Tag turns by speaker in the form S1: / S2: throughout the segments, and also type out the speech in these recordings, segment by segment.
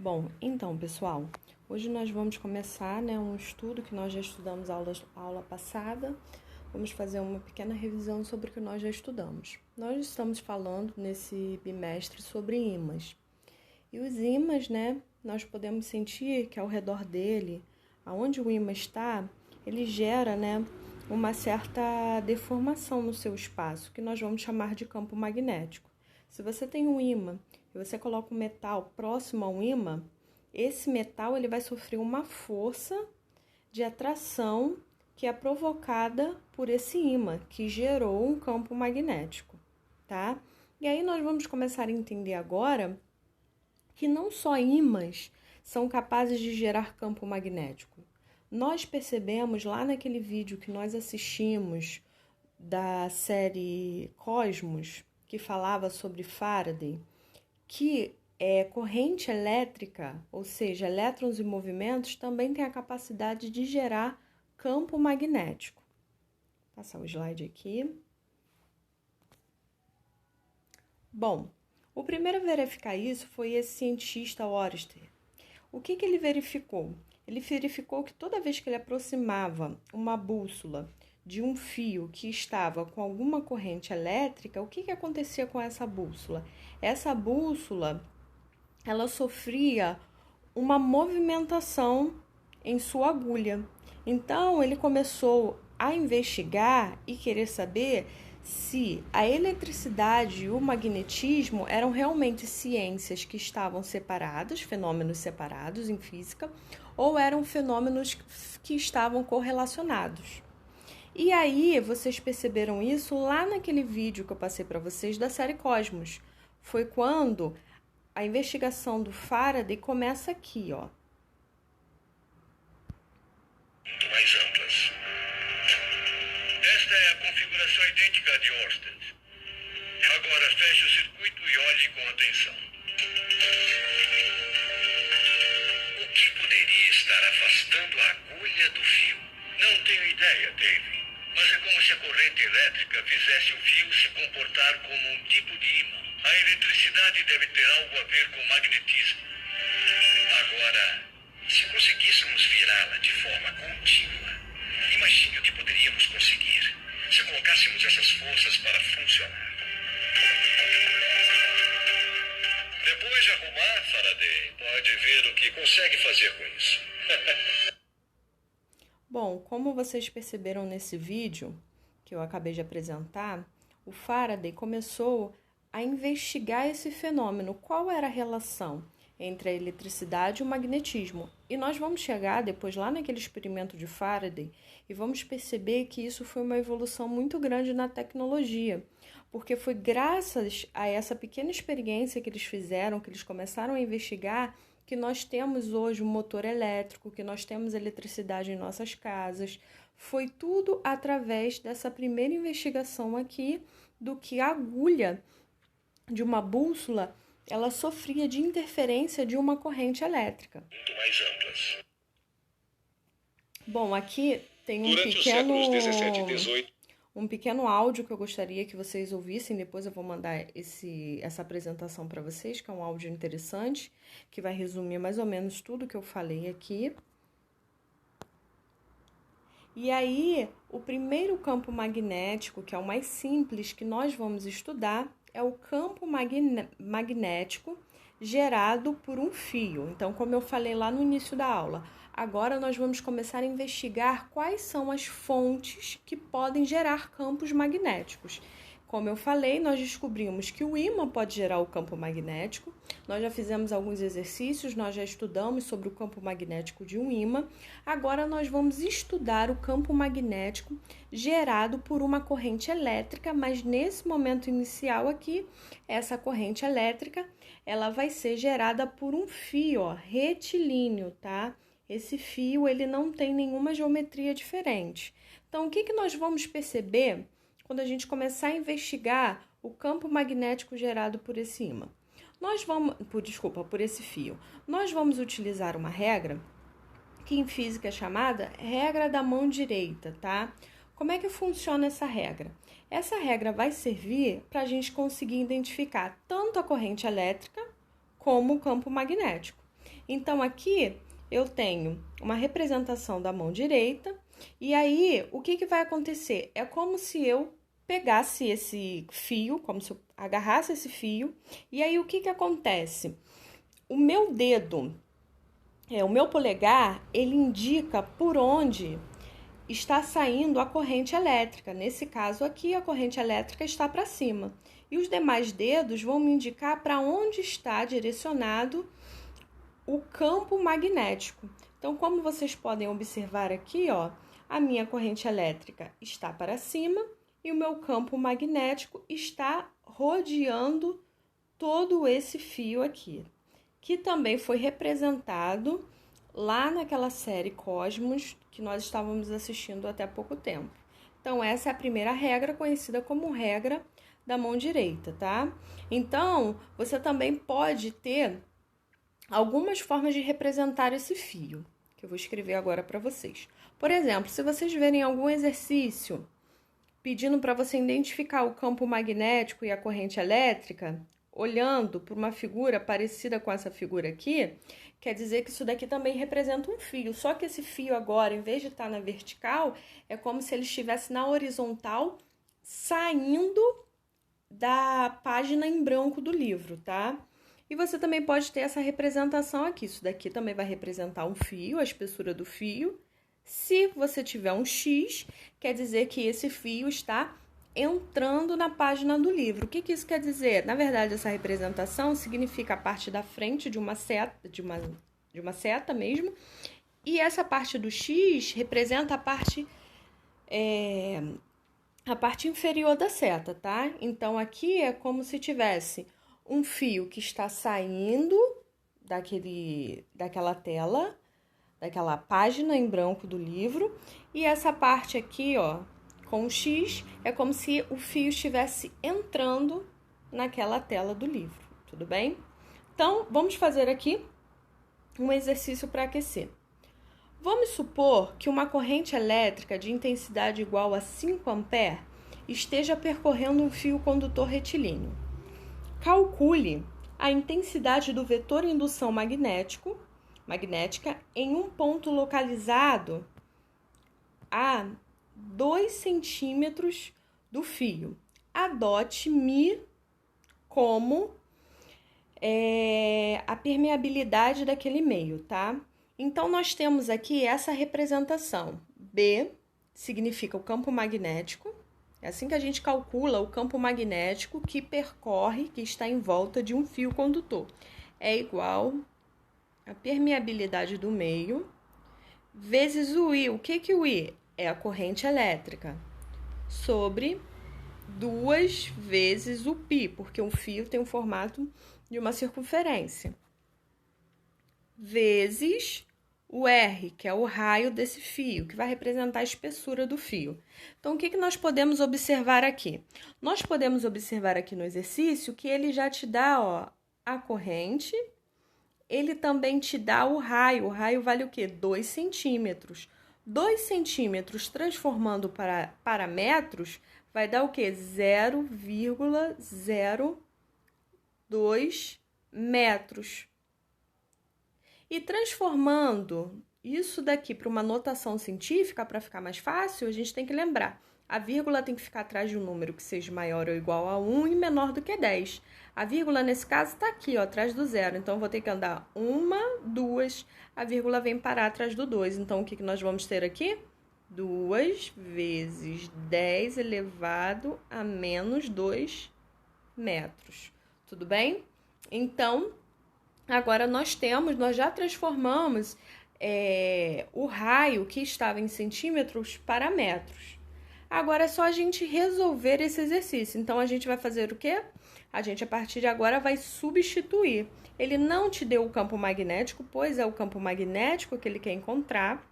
S1: Bom, então, pessoal, hoje nós vamos começar, um estudo que nós já estudamos aula passada. Vamos fazer uma pequena revisão sobre o que nós já estudamos. Nós estamos falando nesse bimestre sobre ímãs. E os ímãs, nós podemos sentir que ao redor dele, aonde o ímã está, ele gera, uma certa deformação no seu espaço, que nós vamos chamar de campo magnético. Se você tem um ímã e você coloca um metal próximo ao ímã, esse metal ele vai sofrer uma força de atração que é provocada por esse ímã, que gerou um campo magnético, tá? E aí nós vamos começar a entender agora que não só ímãs são capazes de gerar campo magnético. Nós percebemos lá naquele vídeo que nós assistimos da série Cosmos, que falava sobre Faraday, que corrente elétrica, ou seja, elétrons e movimentos, também tem a capacidade de gerar campo magnético. Vou passar o slide aqui. Bom, o primeiro a verificar isso foi esse cientista Oersted. O que ele verificou? Ele verificou que toda vez que ele aproximava uma bússola de um fio que estava com alguma corrente elétrica, o que acontecia com essa bússola? Essa bússola, ela sofria uma movimentação em sua agulha. Então, ele começou a investigar e querer saber se a eletricidade e o magnetismo eram realmente ciências que estavam separadas, fenômenos separados em física, ou eram fenômenos que estavam correlacionados. E aí, vocês perceberam isso lá naquele vídeo que eu passei para vocês da série Cosmos. Foi quando a investigação do Faraday começa aqui, ó.
S2: Muito mais amplas. Esta é a configuração idêntica de Oersted. Agora feche o circuito e olhe com atenção. O que poderia estar afastando a agulha do fio? Não tenho ideia, Dave. Mas é como se a corrente elétrica fizesse o fio se comportar como um tipo de ímã. A eletricidade deve ter algo a ver com o magnetismo. Agora, se conseguíssemos virá-la de forma contínua, imagine o que poderíamos conseguir se colocássemos essas forças para funcionar. Depois de arrumar, Faraday, pode ver o que consegue fazer com isso.
S1: Bom, como vocês perceberam nesse vídeo que eu acabei de apresentar, o Faraday começou a investigar esse fenômeno. Qual era a relação entre a eletricidade e o magnetismo? E nós vamos chegar depois lá naquele experimento de Faraday e vamos perceber que isso foi uma evolução muito grande na tecnologia, porque foi graças a essa pequena experiência que eles fizeram, que eles começaram a investigar, que nós temos hoje um motor elétrico, que nós temos eletricidade em nossas casas. Foi tudo através dessa primeira investigação aqui do que a agulha de uma bússola ela sofria de interferência de uma corrente elétrica.
S2: Muito mais amplas.
S1: Bom, aqui tem
S2: Durante os séculos 17 e 18.
S1: Um pequeno áudio que eu gostaria que vocês ouvissem. Depois eu vou mandar essa apresentação para vocês, que é um áudio interessante, que vai resumir mais ou menos tudo que eu falei aqui. E aí, o primeiro campo magnético, que é o mais simples que nós vamos estudar, é o campo magnético gerado por um fio. Então, como eu falei lá no início da aula, agora nós vamos começar a investigar quais são as fontes que podem gerar campos magnéticos. Como eu falei, nós descobrimos que o ímã pode gerar o campo magnético. Nós já fizemos alguns exercícios, nós já estudamos sobre o campo magnético de um ímã. Agora nós vamos estudar o campo magnético gerado por uma corrente elétrica, mas nesse momento inicial aqui, essa corrente elétrica, ela vai ser gerada por um fio, retilíneo, tá? Esse fio, ele não tem nenhuma geometria diferente. Então, o que nós vamos perceber quando a gente começar a investigar o campo magnético gerado por esse ímã? Por esse fio. Nós vamos utilizar uma regra que em física é chamada regra da mão direita, tá? Como é que funciona essa regra? Essa regra vai servir para a gente conseguir identificar tanto a corrente elétrica como o campo magnético. Então, aqui eu tenho uma representação da mão direita, e aí o que vai acontecer? É como se eu pegasse esse fio, como se eu agarrasse esse fio, e aí o que acontece? O meu dedo, o meu polegar, ele indica por onde está saindo a corrente elétrica. Nesse caso aqui, a corrente elétrica está para cima. E os demais dedos vão me indicar para onde está direcionado o campo magnético. Então, como vocês podem observar aqui, ó, a minha corrente elétrica está para cima e o meu campo magnético está rodeando todo esse fio aqui, que também foi representado lá naquela série Cosmos que nós estávamos assistindo até há pouco tempo. Então, essa é a primeira regra, conhecida como regra da mão direita, tá? Então, você também pode ter algumas formas de representar esse fio, que eu vou escrever agora para vocês. Por exemplo, se vocês verem algum exercício pedindo para você identificar o campo magnético e a corrente elétrica, olhando para uma figura parecida com essa figura aqui, quer dizer que isso daqui também representa um fio. Só que esse fio agora, em vez de estar na vertical, é como se ele estivesse na horizontal, saindo da página em branco do livro, tá? E você também pode ter essa representação aqui. Isso daqui também vai representar um fio, a espessura do fio. Se você tiver um X, quer dizer que esse fio está entrando na página do livro. O que isso quer dizer? Na verdade, essa representação significa a parte da frente de uma seta, de uma seta mesmo, e essa parte do X representa a parte inferior da seta, tá? Então, aqui é como se tivesse um fio que está saindo daquela tela, daquela página em branco do livro, e essa parte aqui, ó, com o X, é como se o fio estivesse entrando naquela tela do livro, tudo bem? Então, vamos fazer aqui um exercício para aquecer. Vamos supor que uma corrente elétrica de intensidade igual a 5 A esteja percorrendo um fio condutor retilíneo. Calcule a intensidade do vetor indução magnética em um ponto localizado a 2 centímetros do fio. Adote μ como a permeabilidade daquele meio, tá? Então, nós temos aqui essa representação. B significa o campo magnético. É assim que a gente calcula o campo magnético que percorre, que está em volta de um fio condutor. É igual a permeabilidade do meio vezes o I. O que o I? É a corrente elétrica. Sobre 2 vezes o π, porque um fio tem o formato de uma circunferência. Vezes o R, que é o raio desse fio, que vai representar a espessura do fio. Então, o que nós podemos observar aqui? Nós podemos observar aqui no exercício que ele já te dá, ó, a corrente, ele também te dá o raio. O raio vale o quê? 2 centímetros. 2 centímetros transformando para metros vai dar o quê? 0,02 metros. E transformando isso daqui para uma notação científica, para ficar mais fácil, a gente tem que lembrar. A vírgula tem que ficar atrás de um número que seja maior ou igual a 1 e menor do que 10. A vírgula, nesse caso, está aqui, ó, atrás do zero. Então, eu vou ter que andar 1, 2, a vírgula vem parar atrás do 2. Então, o que nós vamos ter aqui? 2 vezes 10 elevado a menos 2 metros. Tudo bem? Então, agora nós já transformamos o raio que estava em centímetros para metros. Agora é só a gente resolver esse exercício. Então, a gente vai fazer o quê? A gente, a partir de agora, vai substituir. Ele não te deu o campo magnético, pois é o campo magnético que ele quer encontrar.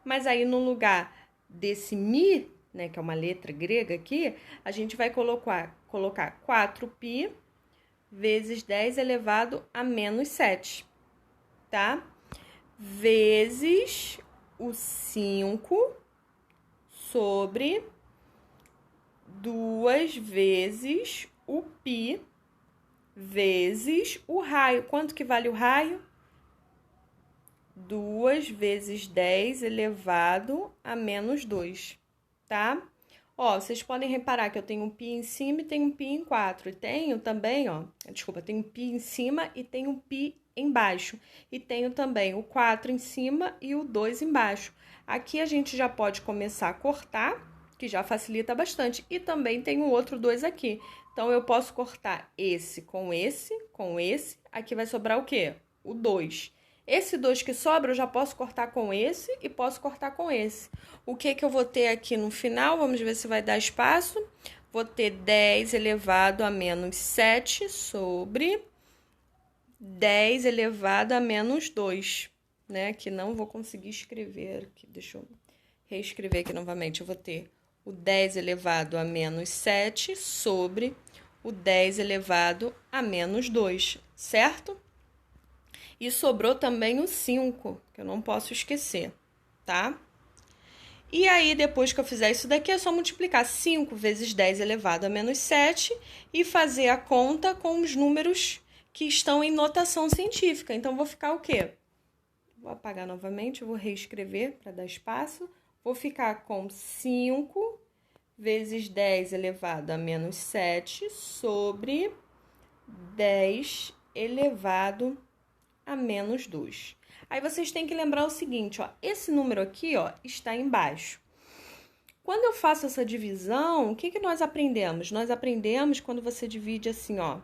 S1: Mas aí, no lugar desse μ, né, que é uma letra grega aqui, a gente vai colocar 4π vezes 10 elevado a menos 7, tá? Vezes o 5 sobre 2 vezes o π vezes o raio. Quanto que vale o raio? 2 vezes 10 elevado a menos 2, tá? Ó, vocês podem reparar que eu tenho um π em cima e tenho um π em 4. E tenho também, ó, desculpa, tenho um π em cima e tenho um π embaixo. E tenho também o 4 em cima e o 2 embaixo. Aqui a gente já pode começar a cortar, que já facilita bastante. E também tem o outro 2 aqui. Então, eu posso cortar esse com esse, com esse. Aqui vai sobrar o quê? O 2. Esse 2 que sobra, eu já posso cortar com esse e posso cortar com esse. O que eu vou ter aqui no final? Vamos ver se vai dar espaço. Vou ter 10 elevado a menos 7 sobre 10 elevado a menos 2, né? Que não vou conseguir escrever aqui. Deixa eu reescrever aqui novamente. Eu vou ter o 10 elevado a menos 7 sobre o 10 elevado a menos 2, certo? E sobrou também o 5, que eu não posso esquecer, tá? E aí, depois que eu fizer isso daqui, é só multiplicar 5 vezes 10 elevado a menos 7 e fazer a conta com os números que estão em notação científica. Então, vou ficar o quê? Vou apagar novamente, eu vou reescrever para dar espaço. Vou ficar com 5 vezes 10 elevado a menos 7 sobre 10 elevado a menos 2. Aí vocês têm que lembrar o seguinte, ó, esse número aqui, ó, está embaixo. Quando eu faço essa divisão, o que nós aprendemos? Nós aprendemos quando você divide assim, ó,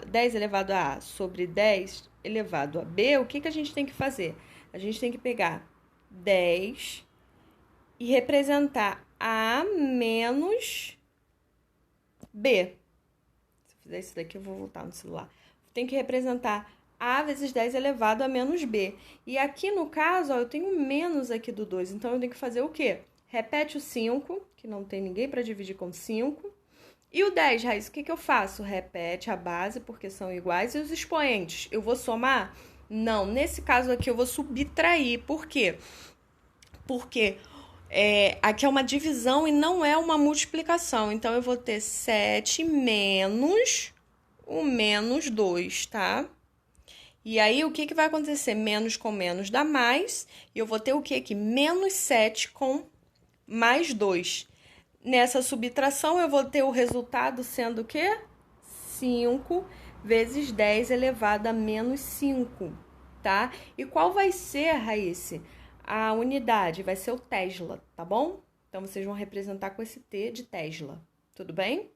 S1: 10 elevado a A sobre 10 elevado a B, o que a gente tem que fazer? A gente tem que pegar 10 e representar A menos B. Se eu fizer isso daqui, eu vou voltar no celular. Tem que representar A vezes 10 elevado a menos B. E aqui, no caso, ó, eu tenho menos aqui do 2. Então, eu tenho que fazer o quê? Repete o 5, que não tem ninguém para dividir com 5. E o 10, Raíssa, o que eu faço? Repete a base, porque são iguais. E os expoentes, eu vou somar? Não, nesse caso aqui, eu vou subtrair. Por quê? Porque aqui é uma divisão e não é uma multiplicação. Então, eu vou ter 7 menos o menos 2, tá? E aí, o que vai acontecer? Menos com menos dá mais. E eu vou ter o que aqui? Menos 7 com mais 2. Nessa subtração, eu vou ter o resultado sendo o quê? 5 vezes 10 elevado a menos 5, tá? E qual vai ser, Raíssa? A unidade vai ser o Tesla, tá bom? Então, vocês vão representar com esse T de Tesla, tudo bem?